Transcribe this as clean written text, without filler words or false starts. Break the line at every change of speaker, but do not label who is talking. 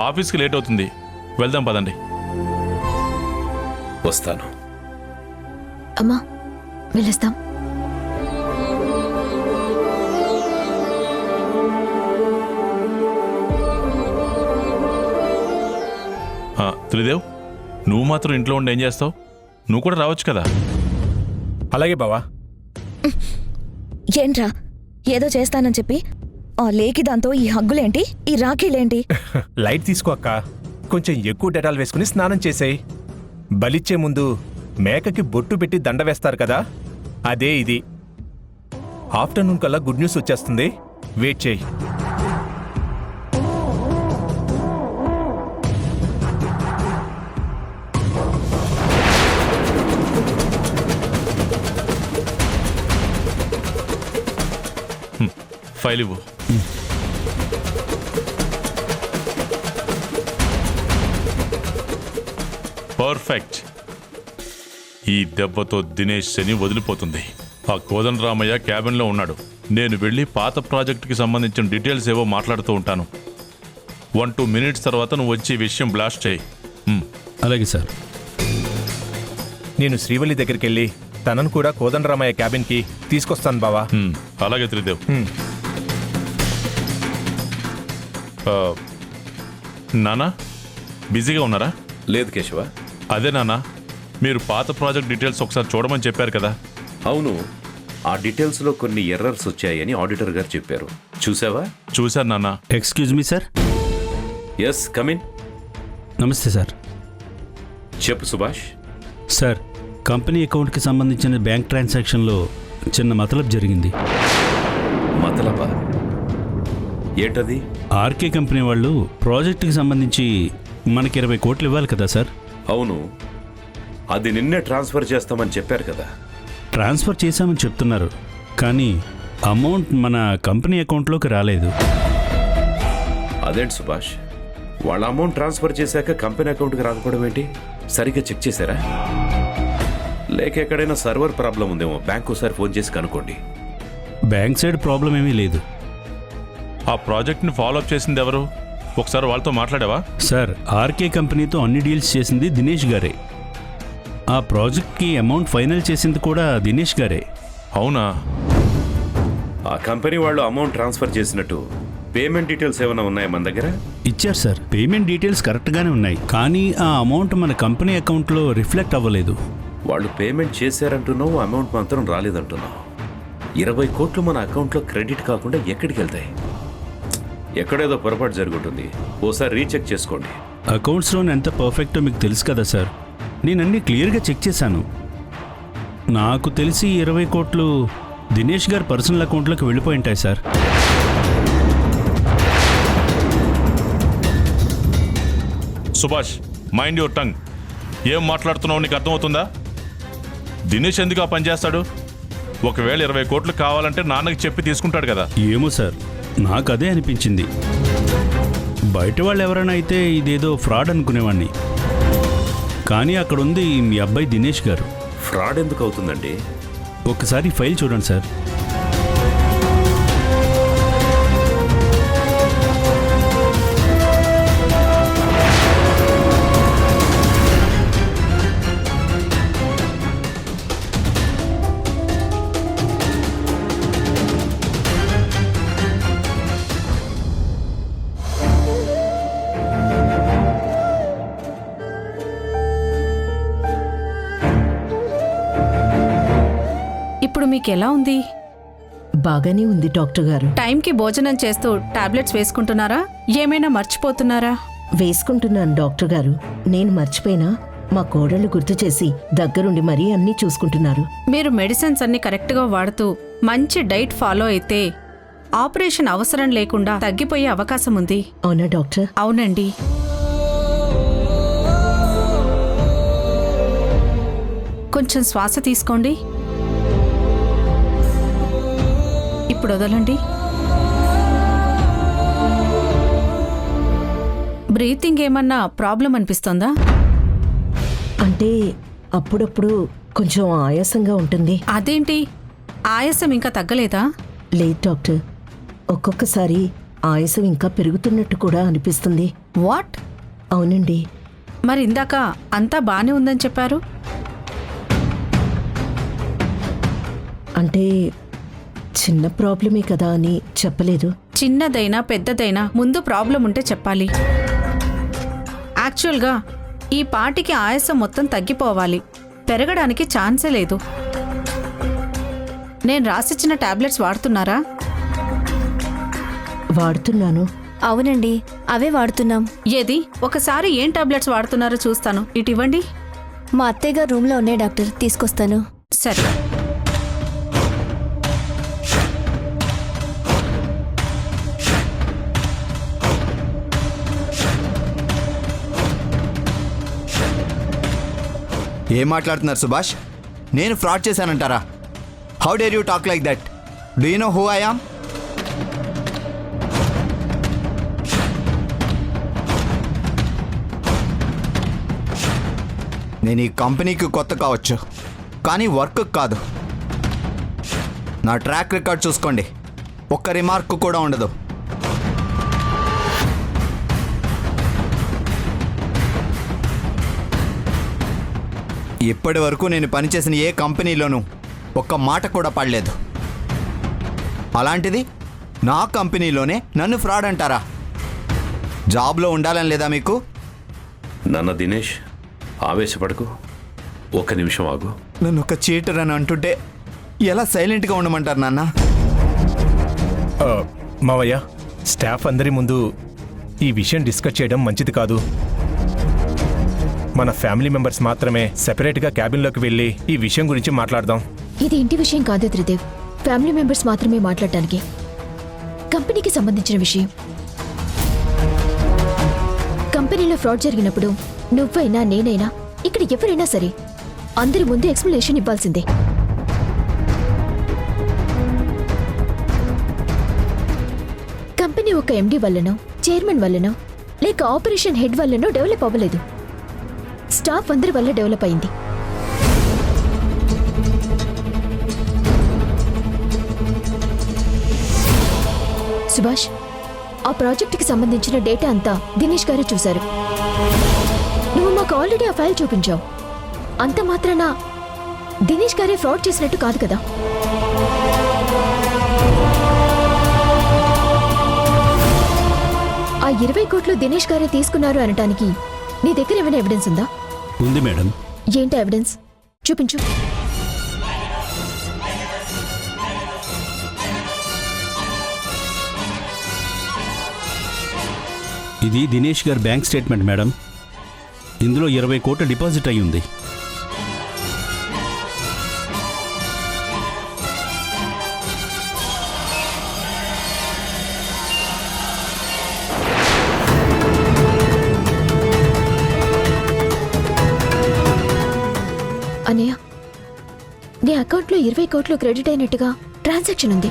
ఆఫీస్కి లేట్ అవుతుంది, వెళ్దాం పదండి.
వస్తాను.
అమ్మా వెళ్ళేస్తాం.
త్రిదేవ్, నువ్వు మాత్రం ఇంట్లో ఉండి ఏం చేస్తావు? నువ్వు కూడా రావచ్చు కదా.
అలాగే బావా.
ఏంట్రా ఏదో చేస్తానని చెప్పి ఆ లేకి దాంతో ఈ హగ్గులేంటి, ఈ రాఖీలేంటి?
లైట్ తీసుకో అక్క. కొంచెం ఎక్కువ డెటాల్ వేసుకుని స్నానం చేసేయి. బలిచ్చే ముందు మేకకి బొట్టు పెట్టి దండ వేస్తారు కదా, అదే ఇది. ఆఫ్టర్నూన్ కల్లా గుడ్ న్యూస్ వచ్చేస్తుంది, వెయిట్ చేయి.
ఫైల్ ఇవ్వు. పర్ఫెక్ట్. ఈ దెబ్బతో దినేష్ శని వదిలిపోతుంది. ఆ కోదండరామయ్య క్యాబిన్లో ఉన్నాడు. నేను వెళ్ళి పాత ప్రాజెక్టుకి సంబంధించిన డీటెయిల్స్ ఏవో మాట్లాడుతూ ఉంటాను. 1-2 minutes తర్వాత నువ్వు వచ్చి విషయం బ్లాస్ట్ చేయి.
అలాగే సార్.
నేను శ్రీవల్లి దగ్గరికి వెళ్ళి తనను కూడా కోదండరామయ్య క్యాబిన్కి తీసుకొస్తాను బావా.
అలాగే త్రిదేవ్. నానా బిజీగా ఉన్నారా?
లేదు కేశవ.
అదే నాన్న, మీరు పాత ప్రాజెక్ట్ డీటెయిల్స్ ఒకసారి చూడమని చెప్పారు కదా.
అవును, ఆ డీటెయిల్స్లో కొన్ని ఎర్రర్స్ వచ్చాయని ఆడిటర్ గారు చెప్పారు. చూసావా?
చూశాను నాన్న.
Excuse me sir.
Yes, come in.
నమస్తే సార్.
చెప్పు సుభాష్.
సార్, కంపెనీ అకౌంట్కి సంబంధించిన బ్యాంక్ ట్రాన్సాక్షన్లో చిన్న మతలబ్ జరిగింది.
మతలబా? ఏంటది?
ఆర్కే కంపెనీ వాళ్ళు ప్రాజెక్టుకి సంబంధించి మనకి 20 కోట్లు ఇవ్వాలి కదా సార్.
అవును, అది నిన్నే ట్రాన్స్ఫర్ చేస్తామని చెప్పారు కదా.
ట్రాన్స్ఫర్ చేశామని చెప్తున్నారు, కానీ అమౌంట్ మన కంపెనీ అకౌంట్లోకి రాలేదు.
అదేంటి సుభాష్, వాళ్ళ అమౌంట్ ట్రాన్స్ఫర్ చేశాక కంపెనీ అకౌంట్కి రాకపోవడం ఏంటి? సరిగ్గా చెక్ చేశారా? లేక ఎక్కడైనా సర్వర్ ప్రాబ్లం ఉందేమో, బ్యాంక్ ఒకసారి ఫోన్ చేసి కనుక్కోండి.
బ్యాంక్ సైడ్ ప్రాబ్లం ఏమీ లేదు.
ఆ ప్రాజెక్ట్ని ఫాలోఅప్ చేసింది ఎవరు? ఒకసారి వాళ్ళతో మాట్లాడావా?
సార్, ఆర్కే కంపెనీతో అన్ని డీల్స్ చేసింది దినేష్ గారే. ఆ ప్రాజెక్ట్కి అమౌంట్ ఫైనల్ చేసింది కూడా దినేష్ గారే.
అవునా?
ఆ కంపెనీ వాళ్ళు అమౌంట్ ట్రాన్స్ఫర్ చేసినట్టు పేమెంట్ డీటెయిల్స్ ఏమైనా ఉన్నాయా మన దగ్గర?
ఇచ్చారు సార్. పేమెంట్ డీటెయిల్స్ కరెక్ట్గానే ఉన్నాయి, కానీ ఆ అమౌంట్ మన కంపెనీ అకౌంట్లో రిఫ్లెక్ట్ అవ్వలేదు.
వాళ్ళు పేమెంట్ చేశారంటున్నావు, అమౌంట్ మాత్రం రాలేదంటున్నావు. 20 కోట్లు మన అకౌంట్లో క్రెడిట్ కాకుండా ఎక్కడికి వెళ్తాయి? ఎక్కడేదో పొరపాటు జరుగుతుంది, ఓసారి రీచెక్ చేసుకోండి.
అకౌంట్స్లోనే ఎంత పర్ఫెక్టో మీకు తెలుసు కదా సార్. నేను అన్నీ క్లియర్గా చెక్ చేశాను. నాకు తెలిసి 20 కోట్లు దినేష్ గారి పర్సనల్ అకౌంట్లోకి వెళ్ళిపోయి ఉంటాయి sir.
Subhash, mind your tongue. ఏం మాట్లాడుతున్నావు నీకు అర్థమవుతుందా? దినేష్ ఎందుకు ఆ పని చేస్తాడు? ఒకవేళ 20 కోట్లు కావాలంటే నాన్నకి చెప్పి తీసుకుంటాడు కదా.
ఏమో సార్, నాకు అదే అనిపించింది. బయట వాళ్ళు ఎవరైనా అయితే ఇదేదో ఫ్రాడ్ అనుకునేవాడిని, కానీ అక్కడ ఉంది మీ అబ్బాయి దినేష్ గారు.
ఫ్రాడ్ ఎందుకు అవుతుందండి?
ఒక్కసారి ఫైల్ చూడండి సార్.
ఇప్పుడు మీకెలా ఉంది?
బాగానే ఉంది డాక్టర్ గారు.
టైంకి భోజనం చేస్తూ టాబ్లెట్స్ వేసుకుంటున్నారా? ఏమైనా మర్చిపోతున్నారా?
వేసుకుంటున్నాను డాక్టర్ గారు. నేను మర్చిపోయినా మా కోడళ్ళు గుర్తు చేసి దగ్గరుండి మరీ అన్నీ చూసుకుంటున్నారు.
మీరు మెడిసిన్స్ అన్ని కరెక్ట్గా వాడుతూ మంచి డైట్ ఫాలో అయితే ఆపరేషన్ అవసరం లేకుండా తగ్గిపోయే అవకాశం ఉంది.
అవునా డాక్టర్?
అవునండి. కొంచెం శ్వాస తీసుకోండి. ఇప్పుడు వదలండి. బ్రీతింగ్ ఏమన్నా ప్రాబ్లం అనిపిస్తోందా?
అంటే అప్పుడప్పుడు కొంచెం ఆయాసంగా ఉంటుంది.
అదేంటి, ఆయాసం ఇంకా తగ్గలేదా?
లేదు డాక్టర్, ఒక్కొక్కసారి ఆయాసం ఇంకా పెరుగుతున్నట్టు కూడా అనిపిస్తుంది.
వాట్?
అవునండి.
మరి ఇందాక అంతా బానే ఉందని చెప్పారు.
అంటే చిన్న ప్రాబ్లమే కదా అని చెప్పలేదు.
చిన్నదైనా పెద్దదైనా ముందు ప్రాబ్లం ఉంటే చెప్పాలి. యాక్చువల్గా ఈ పాటికి ఆయాసం మొత్తం తగ్గిపోవాలి, పెరగడానికి ఛాన్సే లేదు. నేను రాసిచ్చిన టాబ్లెట్స్ వాడుతున్నారా?
వాడుతున్నాను.
అవునండి, అవే వాడుతున్నాం.
ఏది ఒకసారి ఏం టాబ్లెట్స్ వాడుతున్నారో చూస్తాను. ఇటు ఇవ్వండి.
మా అత్తయ్య గారు రూమ్లో ఉన్నాయి డాక్టర్, తీసుకొస్తాను.
సరే.
ఏం మాట్లాడుతున్నారు సుభాష్? నేను ఫ్రాడ్ చేశానంటారా? How dare you talk like that? Do you know who I am? నేను ఈ కంపెనీకి కొత్త కావచ్చు, కానీ వర్క్ కాదు. నా ట్రాక్ రికార్డ్ చూసుకోండి, ఒక్క రిమార్క్ కూడా ఉండదు. ఇప్పటి వరకు నేను పనిచేసిన ఏ కంపెనీలోనూ ఒక్క మాట కూడా పడలేదు. అలాంటిది నా కంపెనీలోనే నన్ను ఫ్రాడ్ అంటారా? జాబ్లో ఉండాలని లేదా మీకు?
నాన్న దినేష్, ఆవేశపడకు, ఒక్క నిమిషం ఆగు.
నన్ను ఒక చీటర్ అని అంటుంటే ఎలా సైలెంట్గా ఉండమంటారు నాన్న?
మావయ్య, స్టాఫ్ అందరి ముందు ఈ విషయం డిస్కస్ చేయడం మంచిది కాదు. మన ఫ్యామిలీ మెంబర్స్ మాత్రమే సెపరేట్గా క్యాబిన్లోకి వెళ్ళి ఈ విషయం గురించి మాట్లాడదాం.
ఇది ఇంటి విషయం కాదు త్రిదేవ్, ఫ్యామిలీ మెంబర్స్ మాత్రమే మాట్లాడటానికి. కంపెనీకి సంబంధించిన విషయం. కంపెనీలో ఫ్రాడ్ జరిగినప్పుడు నువ్వైనా నేనైనా ఇక్కడ ఎవరైనా సరే అందరి ముందు ఎక్స్ప్లెనేషన్ ఇవ్వాల్సిందే. కంపెనీ ఒక ఎండి వల్లనో చైర్మన్ వల్లనో లేక ఆపరేషన్ హెడ్ వల్లనో డెవలప్ అవ్వలేదు, స్టాఫ్ అందరి వల్ల డెవలప్ అయింది. సుభాష్, ఆ ప్రాజెక్టుకి సంబంధించిన డేటా అంతా దినేష్ గారే చూశారు. నువ్వు మాకు ఆల్రెడీ ఆ ఫైల్ చూపించావు. అంత మాత్రాన దినేష్ గారే ఫ్రాడ్ చేసినట్టు కాదు కదా. ఆ 20 కోట్లు దినేష్ గారే తీసుకున్నారు అనటానికి నీ దగ్గర ఏమైనా ఎవిడెన్స్ ఉందా?
ఉంది మేడం.
ఏంటా ఎవిడెన్స్? చూపించు.
ఇది దినేష్ గారి బ్యాంక్ స్టేట్మెంట్ మేడం. ఇందులో 20 కోట్ల డిపాజిట్ అయి ఉంది.
అన్నయ్య, నీ అకౌంట్లో 20 కోట్లు క్రెడిట్ అయినట్టుగా ట్రాన్సాక్షన్ ఉంది.